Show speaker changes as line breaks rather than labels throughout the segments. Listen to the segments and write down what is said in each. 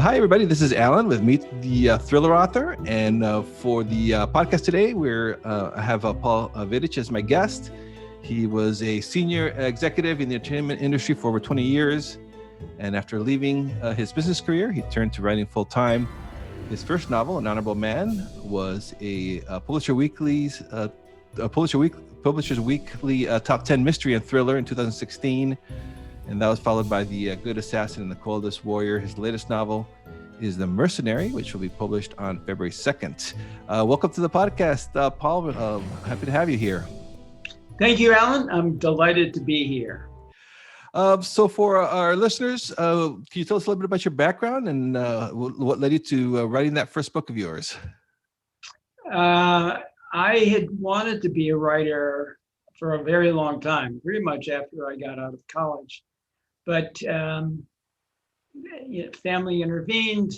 Hi, everybody. This is Alan with Meet the Thriller Author. And for the podcast today, I have Paul Vidich as my guest. He was a senior executive in the entertainment industry for over 20 years. And after leaving his business career, he turned to writing full time. His first novel, An Honorable Man, was a Publishers Weekly top 10 mystery and thriller in 2016. And that was followed by The Good Assassin and the Coldest Warrior. His latest novel is The Mercenary, which will be published on February 2nd. Welcome to the podcast, Paul. Happy to have you here.
Thank you, Alan. I'm delighted to be here.
So for our listeners, can you tell us a little bit about your background and what led you to writing that first book of yours?
I had wanted to be a writer for a very long time, pretty much after I got out of college. But family intervened.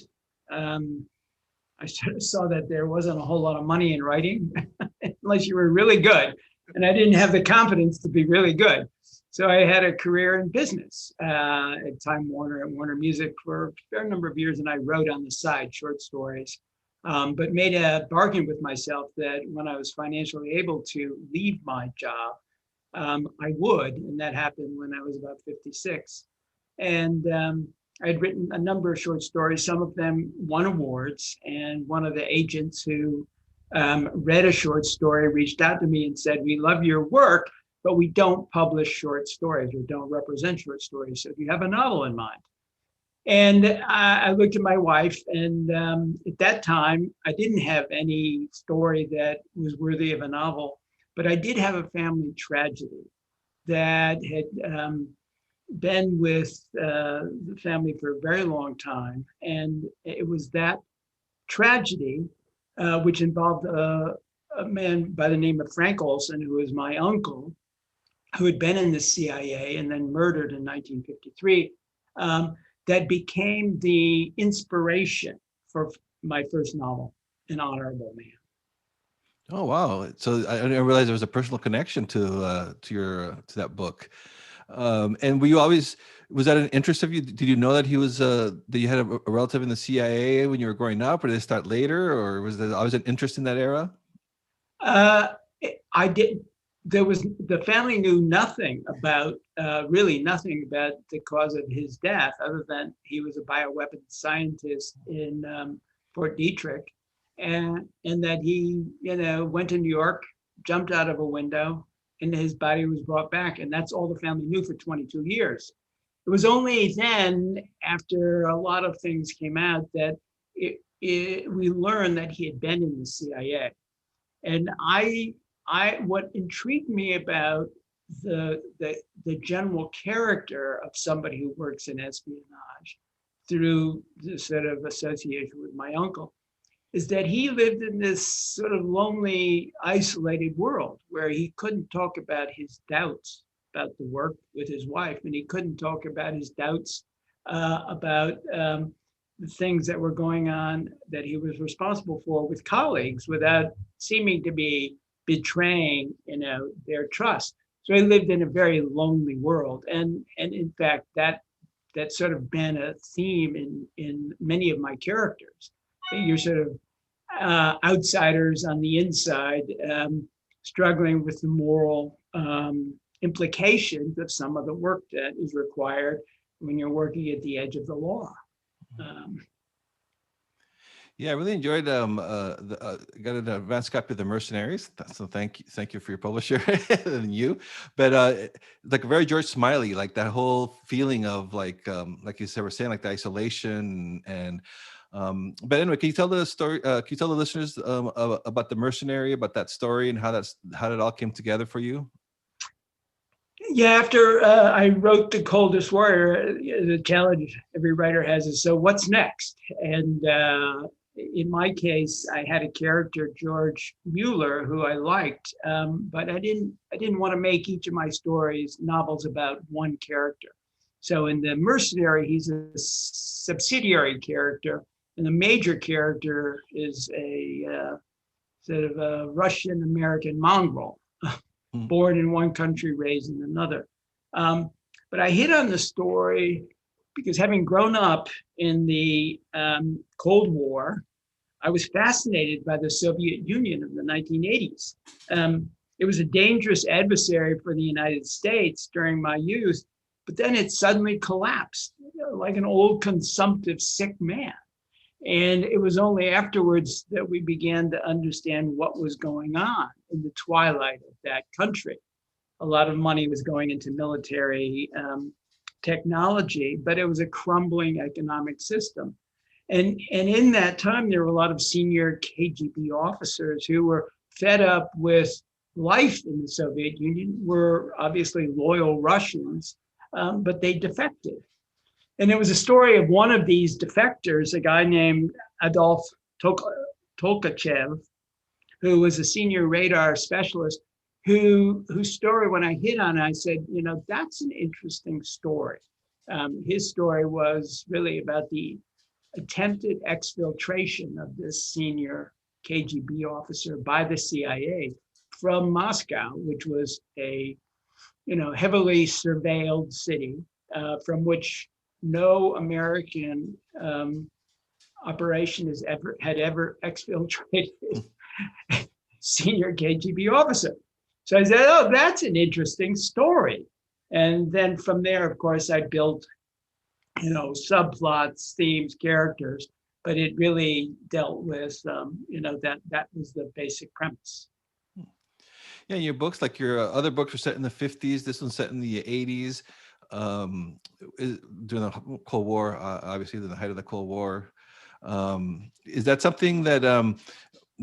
I sort of saw that there wasn't a whole lot of money in writing unless you were really good. And I didn't have the confidence to be really good. So I had a career in business at Time Warner and Warner Music for a fair number of years. And I wrote on the side short stories, but made a bargain with myself that when I was financially able to leave my job, I would, and that happened when I was about 56. And I had written a number of short stories. Some of them won awards, and one of the agents who read a short story reached out to me and said, "We love your work, but we don't publish short stories or don't represent short stories. So do you have a novel in mind?" And I looked at my wife, and at that time, I didn't have any story that was worthy of a novel. But I did have a family tragedy that had been with the family for a very long time. And it was that tragedy, which involved a man by the name of Frank Olson, who was my uncle, who had been in the CIA and then murdered in 1953, that became the inspiration for my first novel, An Honorable Man.
Oh, wow. So I didn't realize there was a personal connection to that book. And were you always, was that an interest of you? Did you know that that you had a relative in the CIA when you were growing up, or did it start later, or was there always an interest in that era?
I did. The family knew nothing about, really nothing about the cause of his death, other than he was a bioweapons scientist in Fort Detrick. And that he, went to New York, jumped out of a window, and his body was brought back. And that's all the family knew for 22 years. It was only then, after a lot of things came out, that we learned that he had been in the CIA. And what intrigued me about the general character of somebody who works in espionage through the sort of association with my uncle is that he lived in this sort of lonely, isolated world where he couldn't talk about his doubts about the work with his wife, and he couldn't talk about his doubts about the things that were going on that he was responsible for with colleagues without seeming to be betraying, their trust. So he lived in a very lonely world, and in fact, that's sort of been a theme in many of my characters. You're sort of outsiders on the inside, struggling with the moral implications of some of the work that is required when you're working at the edge of the law.
Yeah, I really enjoyed. Got an advanced copy of The Mercenaries, so thank you for your publisher and you. But like very George Smiley, like that whole feeling of like you said, we're saying like the isolation and. But anyway, can you tell the story? Can you tell the listeners about The Mercenary, about that story, and how it all came together for you?
Yeah, after I wrote The Coldest Warrior, the challenge every writer has is, so what's next? And in my case, I had a character, George Mueller, who I liked, but I didn't want to make each of my stories novels about one character. So in The Mercenary, he's a subsidiary character, and the major character is a sort of a Russian-American mongrel, born in one country, raised in another. But I hit on the story because having grown up in the Cold War, I was fascinated by the Soviet Union of the 1980s. It was a dangerous adversary for the United States during my youth, but then it suddenly collapsed, like an old consumptive sick man. And it was only afterwards that we began to understand what was going on in the twilight of that country. A lot of money was going into military technology, but it was a crumbling economic system. And in that time, there were a lot of senior KGB officers who were fed up with life in the Soviet Union, were obviously loyal Russians, but they defected. And it was a story of one of these defectors, a guy named Adolf Tolkachev, who was a senior radar specialist, whose story, when I hit on it, I said, that's an interesting story. His story was really about the attempted exfiltration of this senior KGB officer by the CIA from Moscow, which was a heavily surveilled city from which no American operation had ever exfiltrated senior KGB officer. So I said, oh, that's an interesting story. And then from there, of course, I built, subplots, themes, characters, but it really dealt with, that was the basic premise.
Yeah, your books, like your other books, were set in the 50s. This one's set in the 80s, during the Cold War, obviously, the height of the Cold War. Is that something that,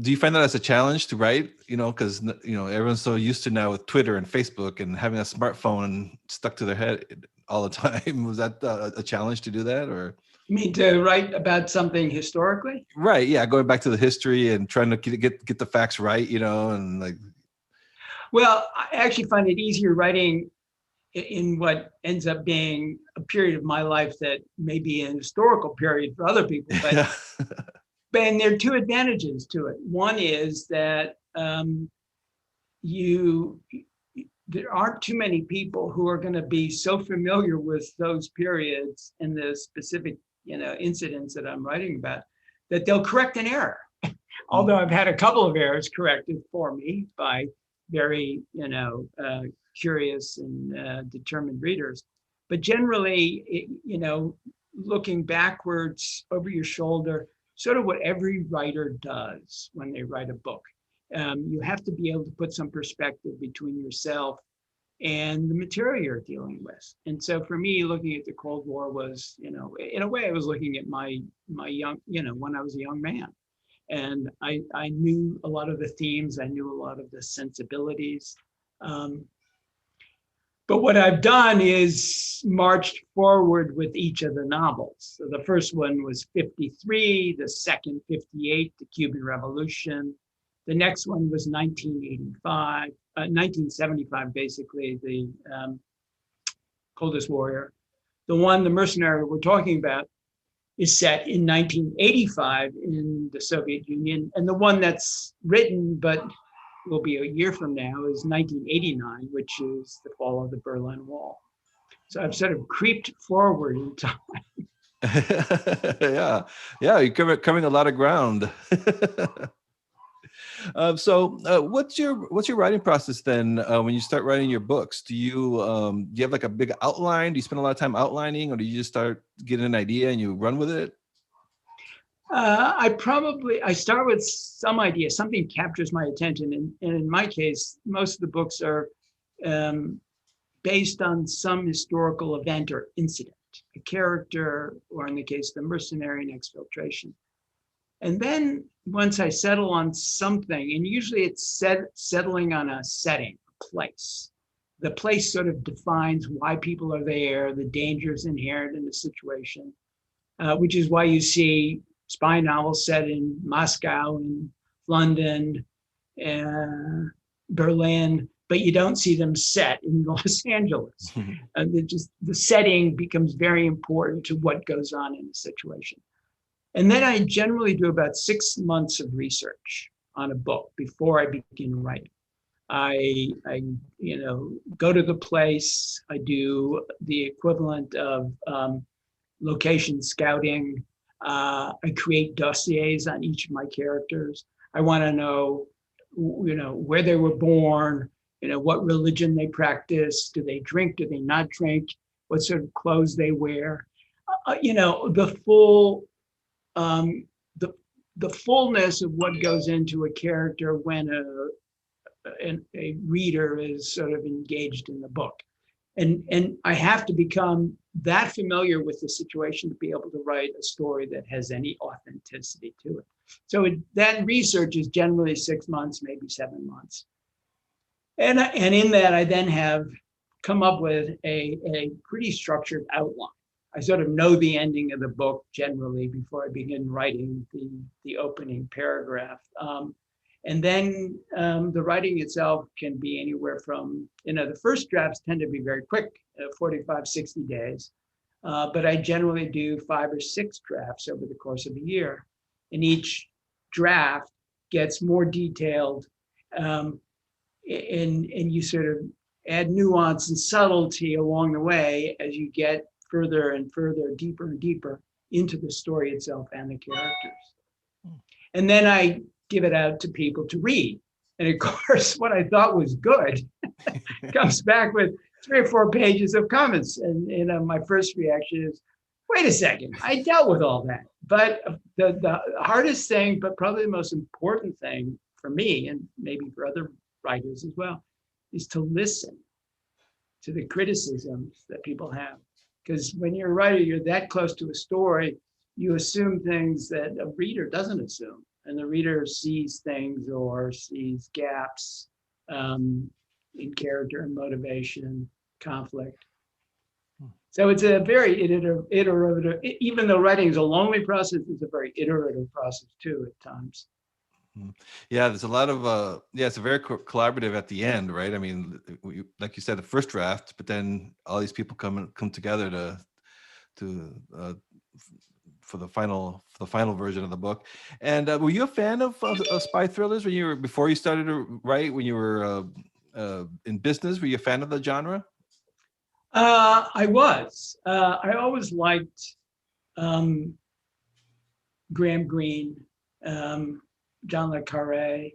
do you find that as a challenge to write? Because, everyone's so used to now with Twitter and Facebook and having a smartphone stuck to their head all the time. Was that a challenge to do that, or?
You mean to write about something historically?
Right. Yeah. Going back to the history and trying to get the facts right, and like.
Well, I actually find it easier writing in what ends up being a period of my life that may be an historical period for other people. But,
Yeah.
and there are two advantages to it. One is that there aren't too many people who are going to be so familiar with those periods and the specific, incidents that I'm writing about, that they'll correct an error. Although I've had a couple of errors corrected for me by very, curious and determined readers. But generally, looking backwards over your shoulder, sort of what every writer does when they write a book. You have to be able to put some perspective between yourself and the material you're dealing with. And so for me, looking at the Cold War was, in a way, I was looking at my young, when I was a young man. And I knew a lot of the themes, I knew a lot of the sensibilities. But what I've done is marched forward with each of the novels. So the first one was 53, the second 58, the Cuban Revolution. The next one was 1975, basically, the Coldest Warrior. The Mercenary we're talking about, is set in 1985 in the Soviet Union. And the one that's written, but will be a year from now, is 1989, which is the fall of the Berlin Wall. So I've sort of creeped forward in time.
Yeah, you're covering a lot of ground. So what's your writing process then when you start writing your books? Do you have like a big outline? Do you spend a lot of time outlining, or do you just start getting an idea and you run with it?
I start with some idea, something captures my attention. And in my case, most of the books are based on some historical event or incident, a character, or in the case of the mercenary, and exfiltration. And then once I settle on something, and usually it's settling on a setting, a place. The place sort of defines why people are there, the dangers inherent in the situation, which is why you see spy novels set in Moscow and London, Berlin, but you don't see them set in Los Angeles. And the setting becomes very important to what goes on in the situation. And then I generally do about 6 months of research on a book before I begin writing. I go to the place. I do the equivalent of location scouting. I create dossiers on each of my characters. I want to know, where they were born, what religion they practice, do they drink, do they not drink, what sort of clothes they wear, the full, the fullness of what goes into a character when a reader is sort of engaged in the book. And I have to become that familiar with the situation to be able to write a story that has any authenticity to it. So that research is generally 6 months, maybe 7 months. And in that, I then have come up with a pretty structured outline. I sort of know the ending of the book generally before I begin writing the opening paragraph. And then the writing itself can be anywhere from, the first drafts tend to be very quick, 45, 60 days. But I generally do 5 or 6 drafts over the course of a year. And each draft gets more detailed, and you sort of add nuance and subtlety along the way as you get further and further, deeper and deeper into the story itself and the characters. And then I give it out to people to read. And of course, what I thought was good comes back with 3 or 4 pages of comments. And my first reaction is, wait a second, I dealt with all that. But the hardest thing, but probably the most important thing for me, and maybe for other writers as well, is to listen to the criticisms that people have. Because when you're a writer, you're that close to a story, you assume things that a reader doesn't assume. And the reader sees things or sees gaps in character and motivation, conflict. So it's a very iterative, even though writing is a lonely process, it's a very iterative process too at times.
Yeah, there's a lot of, it's a very collaborative at the end, right? I mean, like you said, the first draft, but then all these people come together for the final version of the book. And were you a fan of spy thrillers before you started to write, when you were in business? Were you a fan of the genre?
I was. I always liked Graham Greene, John le Carré,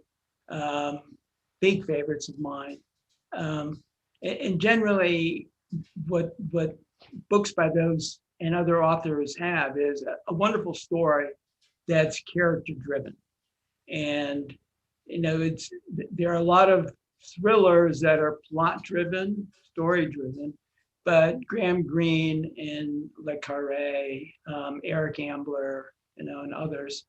big favorites of mine. And generally, what books by those and other authors have is a wonderful story that's character driven. And there are a lot of thrillers that are plot driven, story driven, but Graham Greene and le Carré, Eric Ambler, and others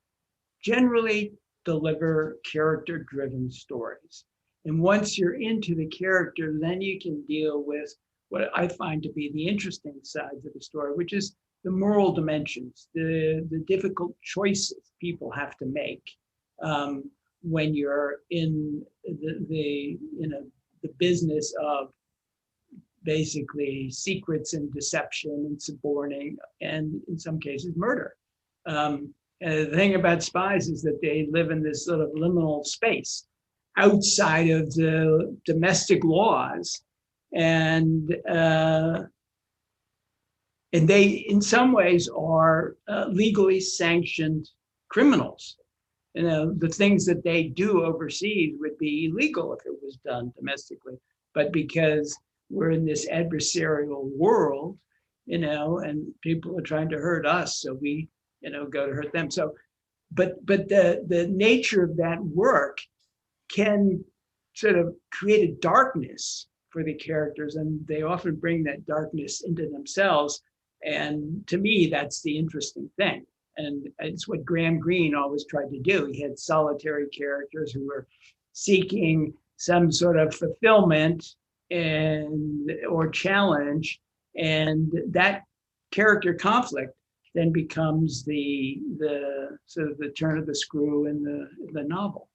generally deliver character driven stories. And once you're into the character, then you can deal with what I find to be the interesting sides of the story, which is the moral dimensions, the difficult choices people have to make when you're in the business of basically secrets and deception and suborning, and in some cases murder. And the thing about spies is that they live in this sort of liminal space outside of the domestic laws. And they, in some ways, are legally sanctioned criminals. The things that they do overseas would be illegal if it was done domestically. But because we're in this adversarial world, and people are trying to hurt us, so we, go to hurt them. So, but the nature of that work can sort of create a darkness for the characters, and they often bring that darkness into themselves. And to me, that's the interesting thing. And it's what Graham Greene always tried to do. He had solitary characters who were seeking some sort of fulfillment or challenge, and that character conflict then becomes the sort of the turn of the screw in the novel.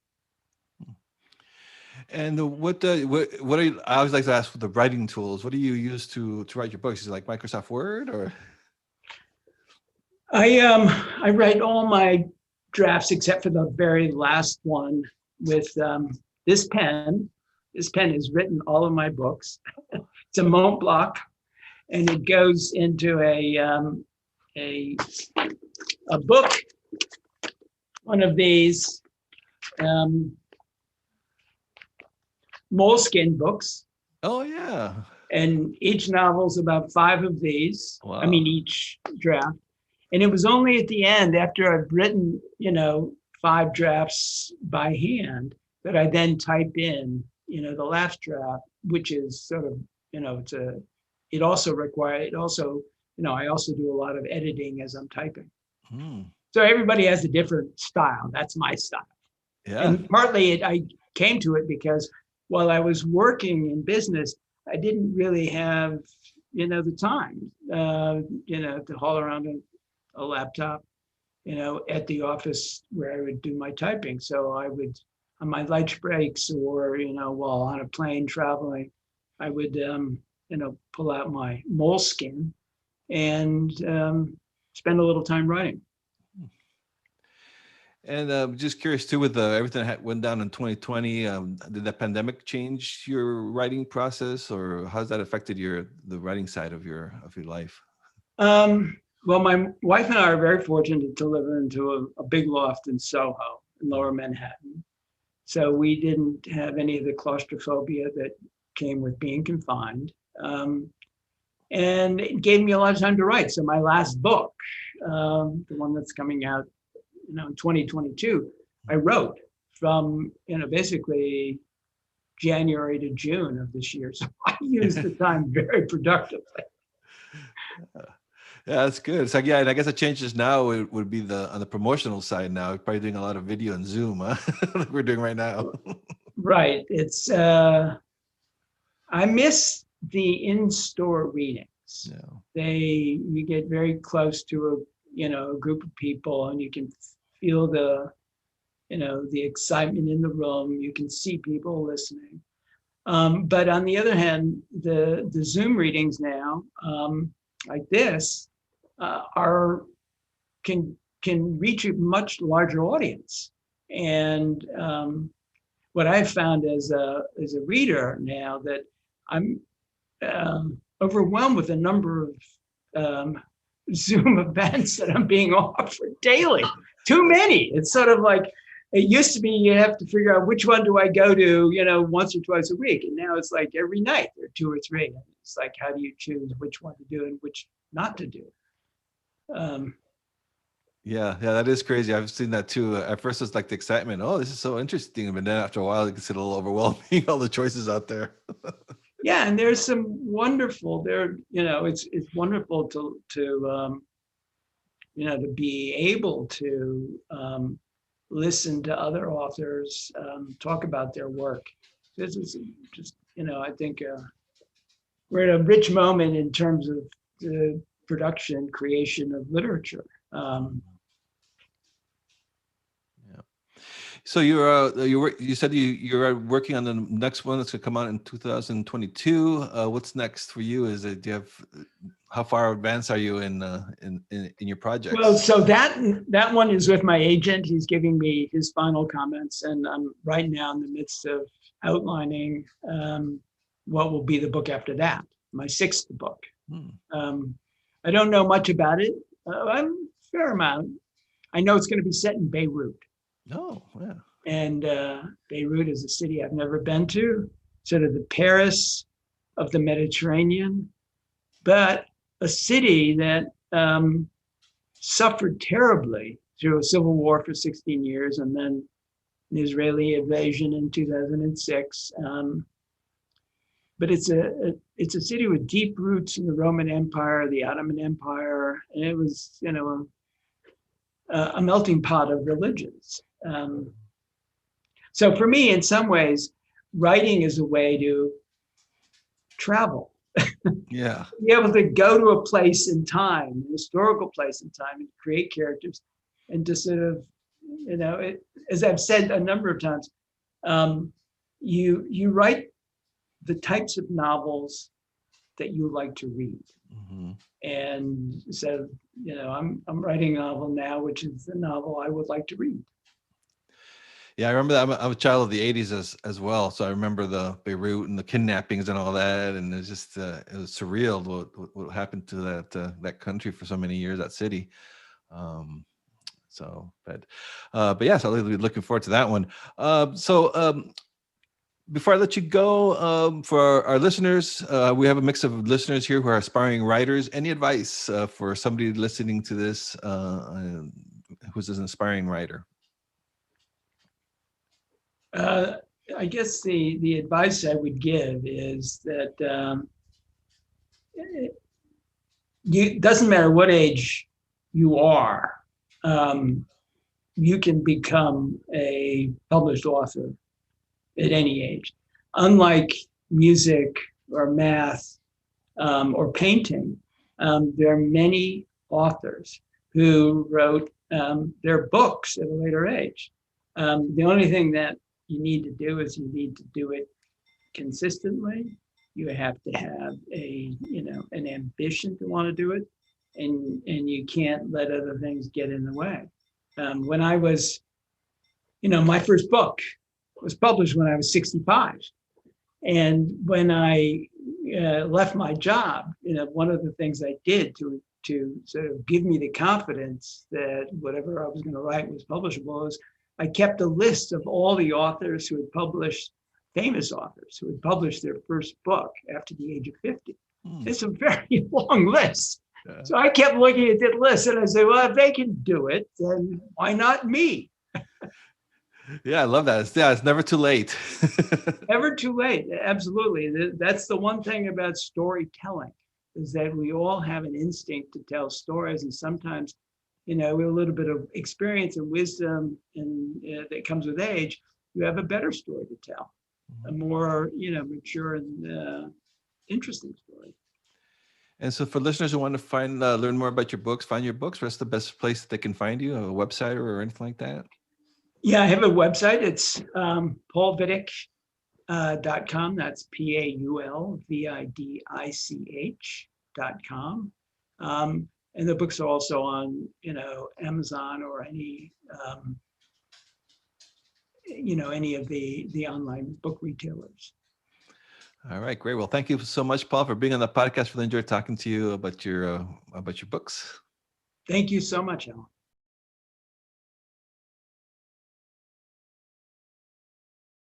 And what are you, I always like to ask for the writing tools. What do you use to write your books? Is it like Microsoft Word or?
I write all my drafts except for the very last one with this pen. This pen has written all of my books. It's a Mont Blanc, and it goes into a book, one of these moleskin books,
Oh yeah.
and each novel's about 5 of these. I
Wow.
mean, each draft. And it was only at the end, after I've written, 5 drafts by hand, that I then type in, the last draft, which is sort of, it also requires, I also do a lot of editing as I'm typing.
Hmm.
So everybody has a different style. That's my style.
Yeah.
And partly I came to it because while I was working in business, I didn't really have, the time, to haul around a laptop, at the office where I would do my typing. So I would, on my lunch breaks or, while on a plane traveling, I would, pull out my moleskin and spend a little time writing.
And just curious too, with everything that went down in 2020, did the pandemic change your writing process, or how's that affected the writing side of your life?
Well, my wife and I are very fortunate to live into a big loft in Soho, in Lower Manhattan. So we didn't have any of the claustrophobia that came with being confined. And it gave me a lot of time to write. So my last book, the one that's coming out, in 2022, I wrote from, basically January to June of this year. So I used the time very productively.
Yeah, that's good. It's like, yeah, and I guess the changes now it would be on the promotional side now. You're probably doing a lot of video and Zoom, huh? Like we're doing right now.
Right. It's I miss the in-store readings.
Yeah.
You get very close to a group of people, and you can feel the excitement in the room. You can see people listening. But on the other hand, the Zoom readings now, like this, are can reach a much larger audience. And what I've found as a reader now, that I'm overwhelmed with the number of Zoom events that I'm being offered daily. Too many. It's sort of like, it used to be you have to figure out which one do I go to, once or twice a week. And now it's like every night there are 2 or 3. And it's like, how do you choose which one to do and which not to do?
Yeah, yeah, that is crazy. I've seen that too. At first, it's like the excitement. Oh, this is so interesting, but then after a while, it gets a little overwhelming. All the choices out there.
Yeah, and there's some wonderful. It's wonderful to be able to listen to other authors talk about their work. This is just, I think we're at a rich moment in terms of the production, creation of literature.
Yeah. So you said you're working on the next one that's gonna come out in 2022. What's next for you? Do you have how far advanced are you in your
Well,
projects?
so that one is with my agent. He's giving me his final comments, and I'm right now in the midst of outlining what will be the book after that, my 6th book. I don't know much about it. I'm a fair amount. I know it's going to be set in Beirut.
Oh, yeah.
And Beirut is a city I've never been to, sort of the Paris of the Mediterranean, but a city that suffered terribly through a civil war for 16 years and then an Israeli invasion in 2006. But it's a city with deep roots in the Roman Empire, the Ottoman Empire, and it was a melting pot of religions. So for me, in some ways, writing is a way to travel.
Yeah.
Be able to go to a place in time, a historical place in time, and create characters, and to sort of, as I've said a number of times, you write the types of novels that you like to read.
Mm-hmm.
And so, I'm writing a novel now, which is the novel I would like to read.
Yeah, I remember that. I'm a child of the '80s as well, so I remember the Beirut and the kidnappings and all that, and it's just it was surreal what happened to that country for so many years, that city. Um, but yeah, so I'll be looking forward to that one. Before I let you go, for our listeners, we have a mix of listeners here who are aspiring writers. Any advice for somebody listening to this who's an aspiring writer?
Uh, I guess the advice I would give is that it doesn't matter what age you are, um, you can become a published author at any age. Unlike music or math or painting, there are many authors who wrote their books at a later age. The only thing that you need to do is you need to do it consistently. You have to have an ambition to want to do it, and you can't let other things get in the way. When I was, my first book was published when I was 65. And when I left my job, one of the things I did to sort of give me the confidence that whatever I was going to write was publishable is I kept a list of all the authors who had published, famous authors who had published their first book after the age of 50. It's a very long list. Yeah. So I kept looking at that list and I said, well, if they can do it, then why not me?
Yeah, I love that. It's never too late.
Never too late. Absolutely. That's the one thing about storytelling, is that we all have an instinct to tell stories. And sometimes, with a little bit of experience and wisdom and that comes with age, you have a better story to tell, a more, mature and interesting story.
And so for listeners who want to learn more about your books, find your books, what's the best place that they can find you, a website or anything like that?
Yeah, I have a website. It's paulvidich.com. That's PaulVidich.com. And the books are also on, Amazon or any of the online book retailers.
All right, great. Well, thank you so much, Paul, for being on the podcast. Really enjoyed talking to you about your books.
Thank you so much, Alan.